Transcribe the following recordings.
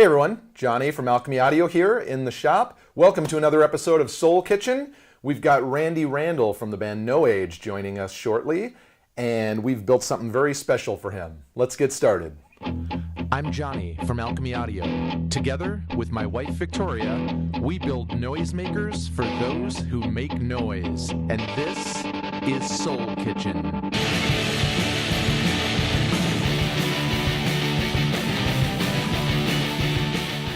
everyone, Johnny from Alchemy Audio here in the shop. Welcome to another episode of Soul Kitchen. We've got Randall from the band No Age joining us shortly, and we've built something very special for him. Let's get started. I'm Johnny from Alchemy Audio. Together with my wife Victoria, we build noisemakers for those who make noise. And this is Soul Kitchen.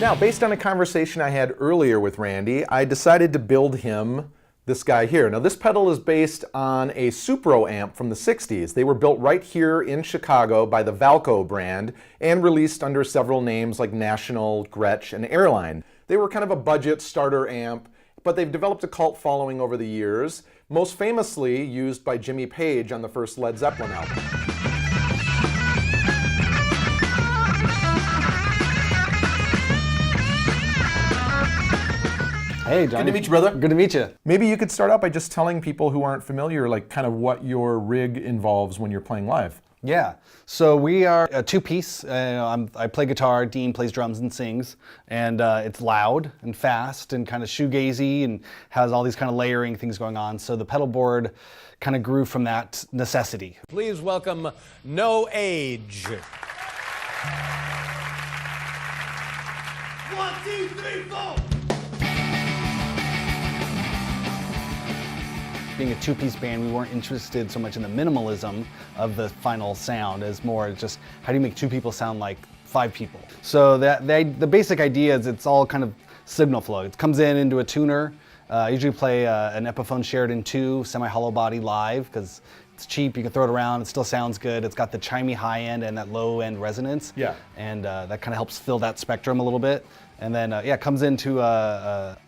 Now, based on a conversation I had earlier with Randy, I decided to build him this guy here. Now, this pedal is based on a Supro amp from the 60s. They were built right here in Chicago by the Valco brand and released under several names like National, Gretsch, and Airline. They were kind of a budget starter amp, but they've developed a cult following over the years, most famously used by Jimmy Page on the first Led Zeppelin album. Hey, Johnny. Good to meet you, brother. Good to meet you. Maybe you could start out by just telling people who aren't familiar, like kind of what your rig involves when you're playing live. Yeah. So we are a two-piece. I play guitar, Dean plays drums and sings, and it's loud and fast and kind of shoegazy and has all these kind of layering things going on. So the pedal board kind of grew from that necessity. Please welcome No Age. 1, 2, 3, 4. Being a two-piece band, we weren't interested so much in the minimalism of the final sound as more just how do you make two people sound like five people. So the basic idea is it's all kind of signal flow. It comes in into a tuner. I usually play an Epiphone Sheridan 2 semi-hollow body live because it's cheap, you can throw it around, it still sounds good. It's got the chimey high end and that low end resonance. Yeah. And that kind of helps fill that spectrum a little bit. And then it comes into a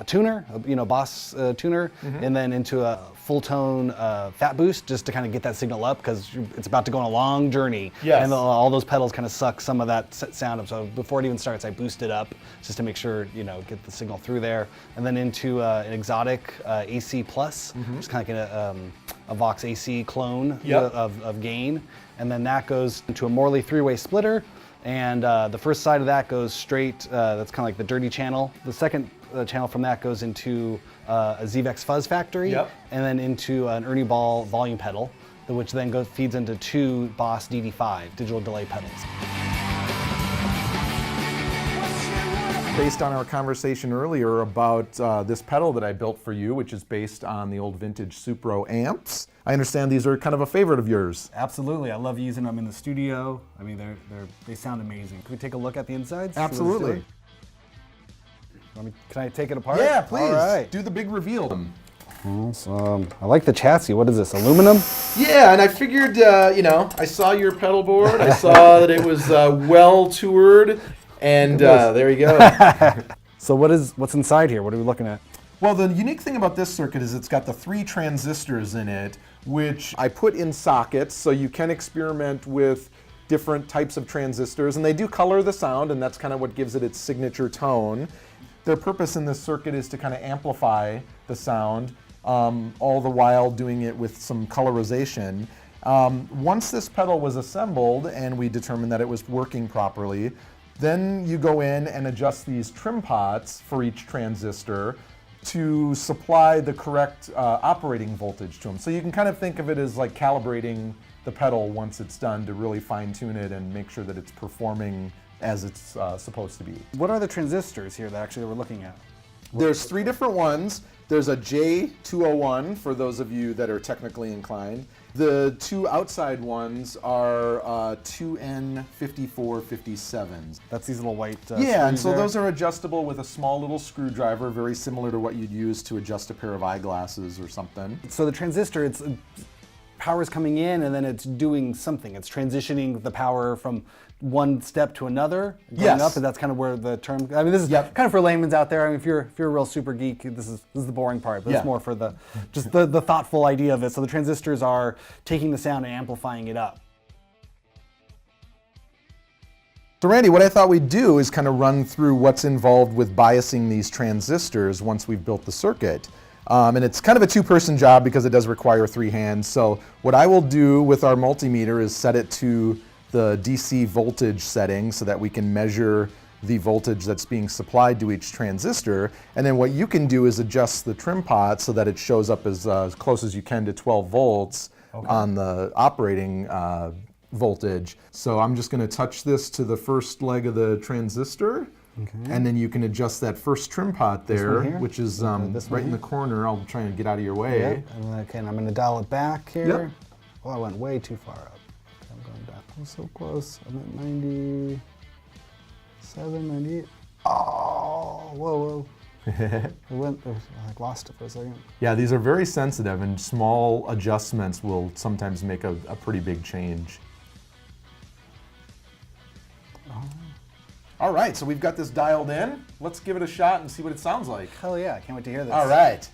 tuner, Boss tuner, and then into a full tone fat boost just to kind of get that signal up because it's about to go on a long journey. Yes. And all those pedals kind of suck some of that sound up. So before it even starts, I boost it up just to make sure, get the signal through there. And then into an exotic AC Plus, which is kind of like a Vox AC clone of gain. And then that goes into a Morley three-way splitter. And the first side of that goes straight, that's kind of like the dirty channel. The second channel from that goes into a ZVEX Fuzz Factory, and then into an Ernie Ball volume pedal, which then feeds into two Boss DD5 digital delay pedals. Based on our conversation earlier about this pedal that I built for you, which is based on the old vintage Supro amps, I understand these are kind of a favorite of yours. Absolutely, I love using them in the studio. I mean, they sound amazing. Can we take a look at the insides? Absolutely. Can I take it apart? Yeah, please. All right. Do the big reveal. So, I like the chassis. What is this, aluminum? Yeah, and I figured, I saw your pedal board. I saw that it was well toured, and there you go. So what's inside here? What are we looking at? Well, the unique thing about this circuit is it's got the 3 transistors in it, which I put in sockets so you can experiment with different types of transistors, and they do color the sound, and that's kind of what gives it its signature tone. Their purpose in this circuit is to kind of amplify the sound, all the while doing it with some colorization. Once this pedal was assembled and we determined that it was working properly, then you go in and adjust these trim pots for each transistor to supply the correct operating voltage to them. So you can kind of think of it as like calibrating the pedal once it's done to really fine-tune it and make sure that it's performing as it's supposed to be. What are the transistors here that we're looking at? There's 3 different ones. There's a J201 for those of you that are technically inclined. The 2 outside ones are 2N5457s. That's these little white yeah, and so there. those are adjustable with a small little screwdriver, very similar to what you'd use to adjust a pair of eyeglasses or something. So the transistor, power's coming in and then it's doing something. It's transitioning the power from one step to another, going up, and that's kind of where the term. I mean, this is kind of for layman's out there. I mean, if you're a real super geek, this is the boring part, but it's more for the thoughtful idea of it. So the transistors are taking the sound and amplifying it up. So Randy, what I thought we'd do is kind of run through what's involved with biasing these transistors once we've built the circuit. And it's kind of a 2-person job because it does require 3 hands. So what I will do with our multimeter is set it to the DC voltage setting so that we can measure the voltage that's being supplied to each transistor. And then what you can do is adjust the trim pot so that it shows up as close as you can to 12 volts on the operating voltage. So I'm just going to touch this to the first leg of the transistor. And then you can adjust that first trim pot there, which is right in the corner. I'll try and get out of your way. Yep. And I'm going to dial it back here. Yep. Oh, I went way too far up. I'm going down. I'm so close. I'm at 97, 98. Oh, whoa. I lost it for a second. Yeah, these are very sensitive, and small adjustments will sometimes make a pretty big change. All right, so we've got this dialed in. Let's give it a shot and see what it sounds like. Hell yeah, I can't wait to hear this. All right.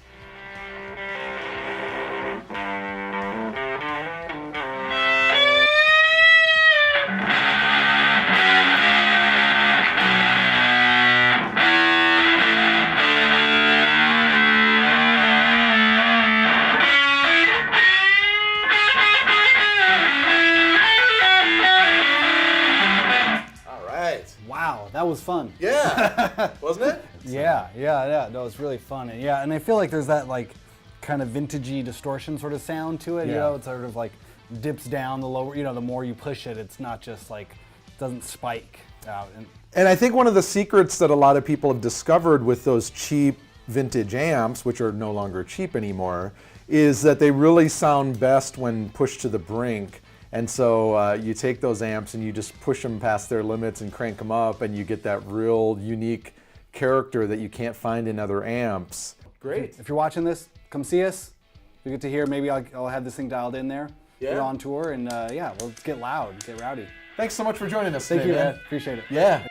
Wow, that was fun. Yeah, wasn't it? Yeah. No, it's really fun. And I feel like there's that like kind of vintagey distortion sort of sound to it. You know, it sort of like dips down the lower. You know, the more you push it, it's not just like it doesn't spike out. And I think one of the secrets that a lot of people have discovered with those cheap vintage amps, which are no longer cheap anymore, is that they really sound best when pushed to the brink. And so you take those amps and you just push them past their limits and crank them up, and you get that real unique character that you can't find in other amps. Great. If you're watching this, come see us. You get to hear, maybe I'll have this thing dialed in there. Yeah. We're on tour, and let's get loud, get rowdy. Thanks so much for joining us Thank today, you, man. Appreciate it. Yeah.